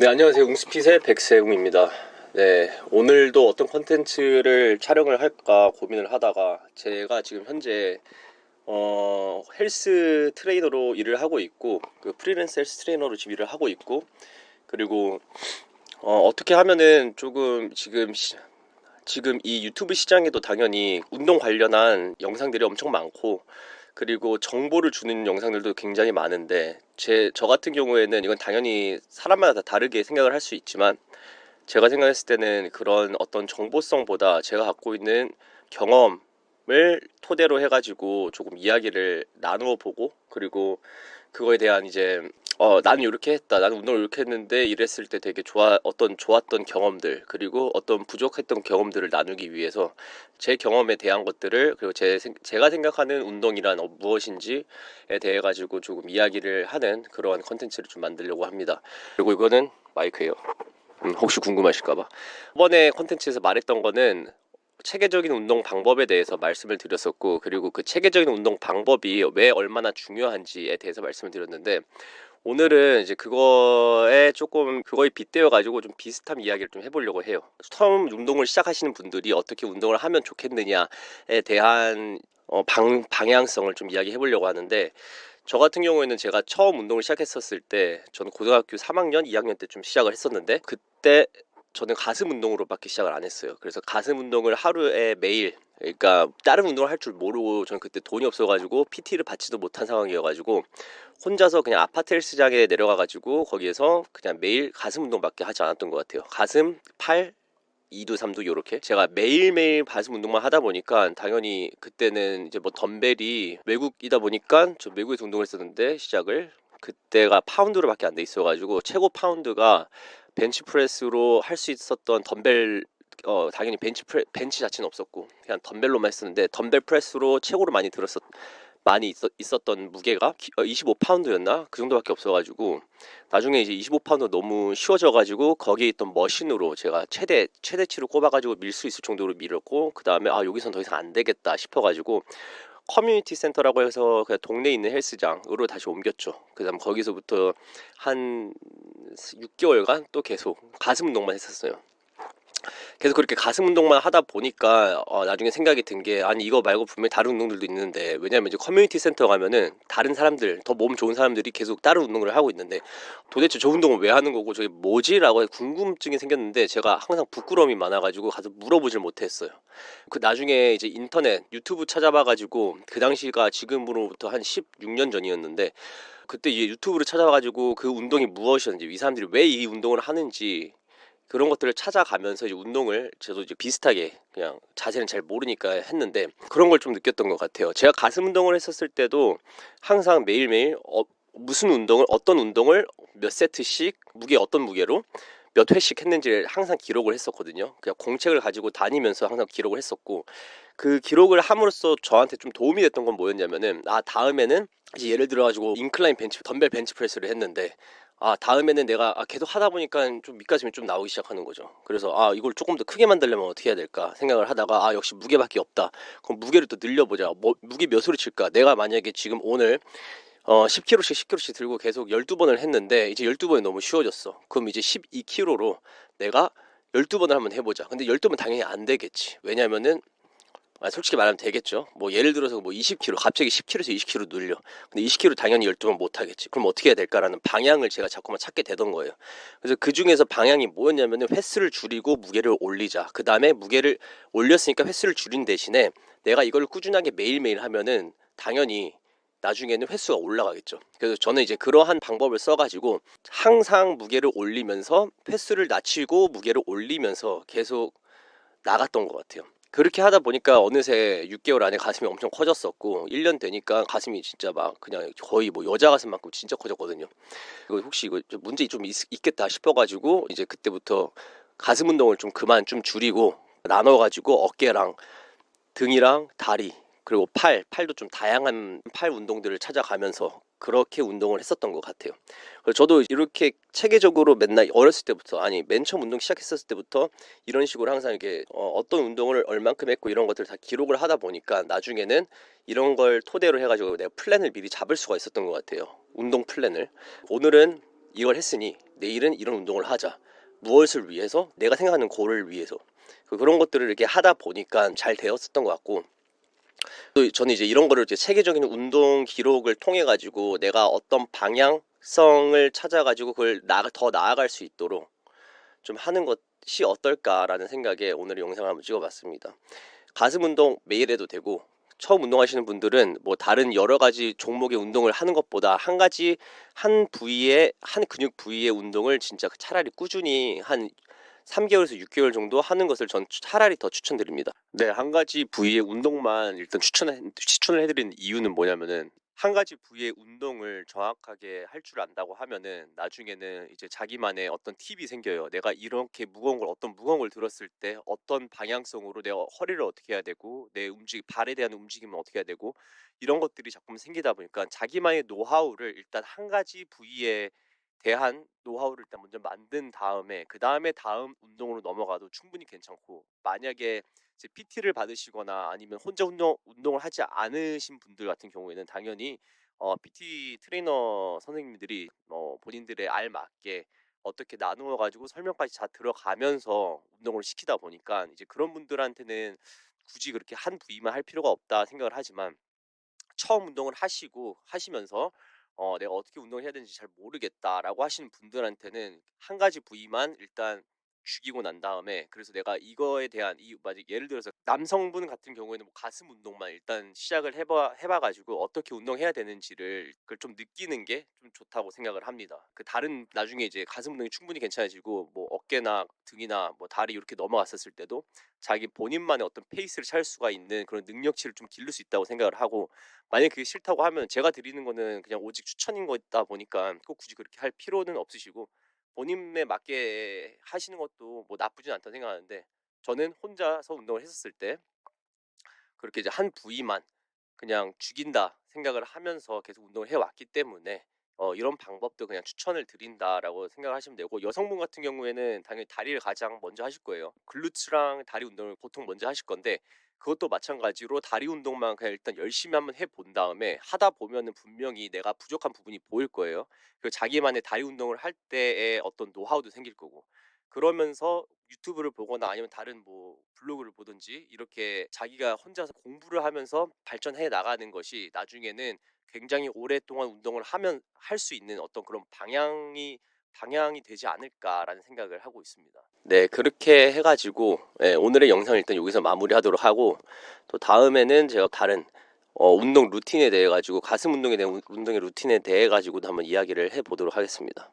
네, 안녕하세요. 웅스핏의 백세웅입니다. 네, 오늘도 어떤 컨텐츠를 촬영을 할까 고민을 하다가 제가 지금 현재 헬스 트레이너로 일을 하고 있고, 그 프리랜서 헬스 트레이너로 지금 일을 하고 있고, 그리고 어떻게 하면은 조금 지금 이 유튜브 시장에도 당연히 운동 관련한 영상들이 엄청 많고, 그리고 정보를 주는 영상들도 굉장히 많은데, 저 같은 경우에는 이건 당연히 사람마다 다 다르게 생각을 할 수 있지만, 제가 생각했을 때는 그런 어떤 정보성보다 제가 갖고 있는 경험을 토대로 해가지고 조금 이야기를 나누어 보고, 그리고 그거에 대한 이제 나는 이렇게 했다, 나는 운동을 이렇게 했는데 이랬을 때 되게 좋았던 경험들, 그리고 어떤 부족했던 경험들을 나누기 위해서 제 경험에 대한 것들을, 그리고 제가 생각하는 운동이란 무엇인지에 대해 가지고 조금 이야기를 하는 그러한 컨텐츠를 좀 만들려고 합니다. 그리고 이거는 마이크예요. 혹시 궁금하실까봐. 이번에 컨텐츠에서 말했던 거는 체계적인 운동 방법에 대해서 말씀을 드렸었고, 그리고 그 체계적인 운동 방법이 왜 얼마나 중요한지에 대해서 말씀을 드렸는데, 오늘은 이제 그거에 빗대어 가지고 좀 비슷한 이야기를 좀 해보려고 해요. 처음 운동을 시작하시는 분들이 어떻게 운동을 하면 좋겠느냐에 대한 방향성을 좀 이야기해 보려고 하는데, 저 같은 경우에는 제가 처음 운동을 시작했었을 때, 저는 고등학교 3학년, 2학년 때 좀 시작을 했었는데, 그때 저는 가슴 운동으로밖에 시작을 안 했어요. 그래서 가슴 운동을 하루에 매일, 그러니까 다른 운동을 할 줄 모르고, 저는 그때 돈이 없어가지고 PT를 받지도 못한 상황이어가지고 혼자서 그냥 아파트 헬스장에 내려가가지고 거기에서 그냥 매일 가슴 운동밖에 하지 않았던 것 같아요. 가슴, 팔, 2두 3두 요렇게 제가 매일매일 가슴 운동만 하다 보니까, 당연히 그때는 이제 뭐 덤벨이 외국이다 보니까, 저 외국에서 운동을 했었는데 시작을 그때가 파운드로밖에 안 돼 있어가지고, 최고 파운드가 벤치프레스로 할 수 있었던 덤벨, 당연히 벤치 자체는 없었고 그냥 덤벨로만 했었는데, 덤벨 프레스로 최고로 많이 있었던 무게가 25파운드였나? 그 정도밖에 없어가지고, 나중에 이제 25파운드 너무 쉬워져가지고 거기에 있던 머신으로 제가 최대치로 꼽아가지고 밀 수 있을 정도로 밀었고, 그 다음에 여기선 더 이상 안 되겠다 싶어가지고 커뮤니티 센터라고 해서 그냥 동네에 있는 헬스장으로 다시 옮겼죠. 그 다음 거기서부터 한 6개월간 또 계속 가슴 운동만 했었어요. 계속 그렇게 가슴 운동만 하다 보니까 나중에 생각이 든 게, 아니 이거 말고 분명히 다른 운동들도 있는데, 왜냐면 이제 커뮤니티 센터 가면은 다른 사람들, 더 몸 좋은 사람들이 계속 다른 운동을 하고 있는데, 도대체 저 운동은 왜 하는 거고 저게 뭐지라고 궁금증이 생겼는데, 제가 항상 부끄러움이 많아가지고 가서 물어보질 못했어요. 그 나중에 이제 인터넷 유튜브 찾아봐가지고, 그 당시가 지금으로부터 한 16년 전이었는데, 그때 이제 유튜브를 찾아가지고 그 운동이 무엇이었는지, 이 사람들이 왜 이 운동을 하는지, 그런 것들을 찾아가면서 이제 운동을 저도 이제 비슷하게, 그냥 자세는 잘 모르니까 했는데, 그런 걸 좀 느꼈던 것 같아요. 제가 가슴 운동을 했었을 때도 항상 매일매일 어떤 운동을 몇 세트씩, 어떤 무게로 몇 회씩 했는지를 항상 기록을 했었거든요. 그냥 공책을 가지고 다니면서 항상 기록을 했었고, 그 기록을 함으로써 저한테 좀 도움이 됐던 건 뭐였냐면은, 다음에는 이제 예를 들어 가지고 덤벨 벤치 프레스를 했는데, 다음에는 내가 계속 하다 보니까 좀 밑가슴이 좀 나오기 시작하는 거죠. 그래서 이걸 조금 더 크게 만들려면 어떻게 해야 될까 생각을 하다가, 역시 무게밖에 없다. 그럼 무게를 또 늘려보자. 무게 몇으로 칠까? 내가 만약에 지금 오늘 10kg씩 들고 계속 12번을 했는데, 이제 12번이 너무 쉬워졌어. 그럼 이제 12kg로 내가 12번을 한번 해보자. 근데 12번 당연히 안 되겠지. 왜냐면은, 솔직히 말하면 되겠죠. 뭐 예를 들어서 뭐 20kg, 갑자기 10kg에서 20kg 늘려. 근데 20kg 당연히 12번 못 하겠지. 그럼 어떻게 해야 될까라는 방향을 제가 자꾸만 찾게 되던 거예요. 그래서 그 중에서 방향이 뭐였냐면은, 횟수를 줄이고 무게를 올리자. 그 다음에 무게를 올렸으니까 횟수를 줄인 대신에 내가 이걸 꾸준하게 매일매일 하면은 당연히 나중에는 횟수가 올라가겠죠. 그래서 저는 이제 그러한 방법을 써가지고 항상 무게를 올리면서 횟수를 낮추고 무게를 올리면서 계속 나갔던 것 같아요. 그렇게 하다 보니까 어느새 6개월 안에 가슴이 엄청 커졌었고, 1년 되니까 가슴이 진짜 막 그냥 거의 뭐 여자 가슴만큼 진짜 커졌거든요. 이거 혹시 이거 좀 문제 좀 있겠다 싶어가지고, 이제 그때부터 가슴 운동을 좀 줄이고 나눠가지고 어깨랑 등이랑 다리, 그리고 팔도 좀 다양한 팔 운동들을 찾아가면서 그렇게 운동을 했었던 것 같아요. 그래서 저도 이렇게 체계적으로 맨날 어렸을 때부터, 아니 맨 처음 운동 시작했었을 때부터 이런 식으로 항상 이렇게 어떤 운동을 얼만큼 했고 이런 것들을 다 기록을 하다 보니까, 나중에는 이런 걸 토대로 해가지고 내가 플랜을 미리 잡을 수가 있었던 것 같아요. 운동 플랜을. 오늘은 이걸 했으니 내일은 이런 운동을 하자. 무엇을 위해서? 내가 생각하는 골을 위해서. 그런 것들을 이렇게 하다 보니까 잘 되었었던 것 같고, 또 저는 이제 이런 거를 이제 체계적인 운동 기록을 통해 가지고 내가 어떤 방향성을 찾아 가지고 그걸 더 나아갈 수 있도록 좀 하는 것이 어떨까라는 생각에 오늘 영상을 한번 찍어봤습니다. 가슴 운동 매일 해도 되고, 처음 운동하시는 분들은 뭐 다른 여러 가지 종목의 운동을 하는 것보다 한 가지 한 부위의 한 근육 부위의 운동을 진짜 차라리 꾸준히 한 3개월에서 6개월 정도 하는 것을 전 차라리 더 추천드립니다. 네, 한 가지 부위의 운동만 일단 추천을 해드리는 이유는 뭐냐면은, 한 가지 부위의 운동을 정확하게 할 줄 안다고 하면은 나중에는 이제 자기만의 어떤 팁이 생겨요. 내가 이렇게 어떤 무거운 걸 들었을 때 어떤 방향성으로 내가 허리를 어떻게 해야 되고, 내 발에 대한 움직임은 어떻게 해야 되고, 이런 것들이 자꾸 생기다 보니까 자기만의 노하우를 일단 한 가지 부위에 대한 노하우를 일단 먼저 만든 다음에 그 다음에 다음 운동으로 넘어가도 충분히 괜찮고, 만약에 이제 PT를 받으시거나 아니면 혼자 운동을 하지 않으신 분들 같은 경우에는 당연히 PT 트레이너 선생님들이 본인들의 알맞게 어떻게 나누어 가지고 설명까지 다 들어가면서 운동을 시키다 보니까 이제 그런 분들한테는 굳이 그렇게 한 부위만 할 필요가 없다 생각을 하지만, 처음 운동을 하시면서 내가 어떻게 운동을 해야 되는지 잘 모르겠다라고 하시는 분들한테는 한 가지 부위만 일단 죽이고 난 다음에, 그래서 내가 이거에 대한 예를 들어서 남성분 같은 경우에는 뭐 가슴 운동만 일단 시작을 해봐 가지고 어떻게 운동해야 되는지를 그걸 좀 느끼는 게 좀 좋다고 생각을 합니다. 그 다른 나중에 이제 가슴 운동이 충분히 괜찮아지고 뭐 어깨나 등이나 뭐 다리 이렇게 넘어갔었을 때도 자기 본인만의 어떤 페이스를 찾을 수가 있는 그런 능력치를 좀 기를 수 있다고 생각을 하고, 만약에 그게 싫다고 하면 제가 드리는 거는 그냥 오직 추천인 거다 보니까 꼭 굳이 그렇게 할 필요는 없으시고, 본인에 맞게 하시는 것도 뭐 나쁘진 않다고 생각하는데, 저는 혼자서 운동을 했었을 때 그렇게 이제 한 부위만 그냥 죽인다 생각을 하면서 계속 운동을 해왔기 때문에 이런 방법도 그냥 추천을 드린다라고 생각하시면 되고, 여성분 같은 경우에는 당연히 다리를 가장 먼저 하실 거예요. 글루츠랑 다리 운동을 보통 먼저 하실 건데, 그것도 마찬가지로 다리 운동만 그냥 일단 열심히 한번 해본 다음에 하다 보면은 분명히 내가 부족한 부분이 보일 거예요. 그리고 자기만의 다리 운동을 할 때의 어떤 노하우도 생길 거고, 그러면서 유튜브를 보거나 아니면 다른 뭐 블로그를 보든지 이렇게 자기가 혼자서 공부를 하면서 발전해 나가는 것이 나중에는 굉장히 오랫동안 운동을 하면 할 수 있는 어떤 그런 방향이 되지 않을까라는 생각을 하고 있습니다. 네, 그렇게 해가지고 오늘의 영상을 일단 여기서 마무리하도록 하고, 또 다음에는 제가 다른 운동 루틴에 대해 가지고, 가슴 운동에 대한 운동의 루틴에 대해 가지고도 한번 이야기를 해보도록 하겠습니다.